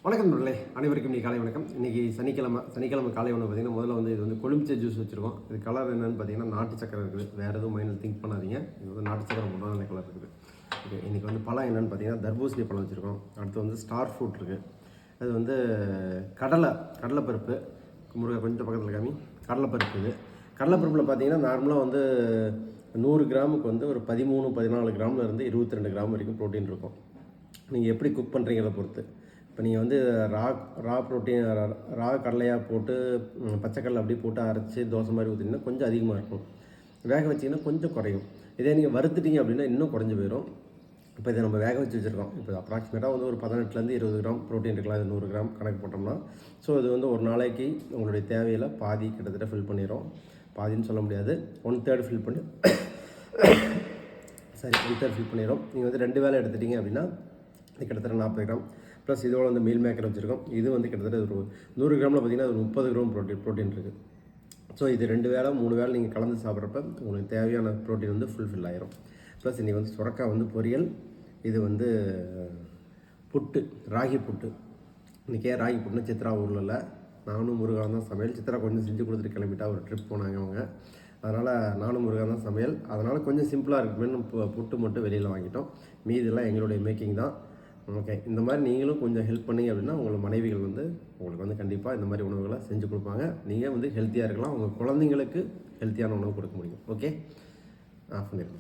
வணக்கம் நண்பர்களே, அனைவருக்கும் இன்றைக்கி காலை வணக்கம். இன்றைக்கி சனிக்கிழமை காலை உணவு பார்த்திங்கன்னா முதல்ல வந்து இது வந்து கொழுமிச்சை ஜூஸ் வச்சுருக்கோம். இது கலர் என்னென்னு பார்த்தீங்கன்னா நாட்டு சக்கரை இருக்குது. வேறு எதுவும் மைண்டில் திங்க் பண்ணாதீங்க. இது வந்து நாட்டு சக்கரை மட்டும் தான் கலர் இருக்குது. ஓகே, இன்றைக்கி வந்து பழம் என்னென்னு பார்த்தீங்கன்னா தர்பூசணி பழம் வச்சுருக்கோம். அடுத்து வந்து ஸ்டார் ஃப்ரூட் இருக்குது. அது வந்து கடலைப்பருப்பு முருகை கொஞ்சம் பக்கத்தில் காமி. கடலைப்பருப்பு இது கடலைப்பருப்பில் பார்த்தீங்கன்னா நார்மலாக வந்து 100 கிராமுக்கு வந்து ஒரு 13-14 கிராம்லேருந்து 22 கிராம் வரைக்கும் ப்ரோட்டீன் இருக்கும். நீங்கள் எப்படி குக் பண்ணுறீங்கிறத பொறுத்து. இப்போ நீங்கள் வந்து ரா கடலையாக போட்டு பச்சைக்கடலை அப்படியே போட்டு அரைச்சி தோசை மாதிரி ஊற்றினீங்கன்னா கொஞ்சம் அதிகமாக இருக்கும். வேக வச்சிங்கன்னா கொஞ்சம் குறையும். இதே நீங்கள் வறுத்துட்டீங்க அப்படின்னா இன்னும் குறைஞ்சி போயிடும். இப்போ இதை நம்ம வேக வச்சு வச்சுருக்கோம். இப்போ அப்ராக்சிமேட்டாக வந்து ஒரு 18 20 கிராம் ப்ரோட்டீன் இருக்கலாம். இது 100 கிராம் கணக்கு போட்டோம்னா. ஸோ இது வந்து ஒரு நாளைக்கு உங்களுடைய தேவையில் பாதி கிட்டத்தட்ட ஃபில் பண்ணிடும். பாதின்னு சொல்ல முடியாது, 1/3 ஃபில் பண்ணி 1/3 ஃபில் பண்ணிடும். நீங்கள் வந்து 2 வேளை எடுத்துட்டிங்க அப்படின்னா இது கிட்டத்தட்ட 40 கிராம் ப்ளஸ் இதோட வந்து மீல் மேக்கர் வச்சுருக்கோம். இது வந்து கிட்டத்தட்ட ஒரு 100 கிராமில் பார்த்திங்கன்னா ஒரு 30 கிராம் ப்ரோட்டீன் இருக்குது. ஸோ இது 2 வேளை 3 வேளை நீங்கள் கலந்து சாப்பிட்றப்ப உங்களுக்கு தேவையான ப்ரோட்டீன் வந்து ஃபுல்ஃபில் ஆயிரும். ப்ளஸ் இன்றைக்கி வந்து சுரக்காய் வந்து பொரியல். இது வந்து புட்டு, ராகி புட்டு. இன்றைக்கே ராகி புட்டுன்னு சித்ரா ஊரில் இல்லை, நானும் முருகன் தான் சமையல். சித்ரா கொஞ்சம் செஞ்சு கொடுத்துட்டு கிளம்பிட்டா, ஒரு ட்ரிப் போனாங்க அவங்க. அதனால் நானும் முருகன் தான் சமையல். அதனால் கொஞ்சம் சிம்பிளாக இருக்குமேனு புட்டு மட்டும் வெளியில் வாங்கிட்டோம். மீதெல்லாம் எங்களுடைய மேக்கிங் தான். ஓகே, இந்த மாதிரி நீங்களும் கொஞ்சம் ஹெல்ப் பண்ணிங்க அப்படின்னா உங்கள் மனைவிகள் வந்து உங்களுக்கு வந்து கண்டிப்பாக இந்த மாதிரி உணவுகளை செஞ்சு கொடுப்பாங்க. நீங்கள் வந்து ஹெல்த்தியாக இருக்கலாம், உங்கள் குழந்தைங்களுக்கு ஹெல்த்தியான உணவு கொடுக்க முடியும். ஓகே, ஆஃப் பண்ணிடுங்க.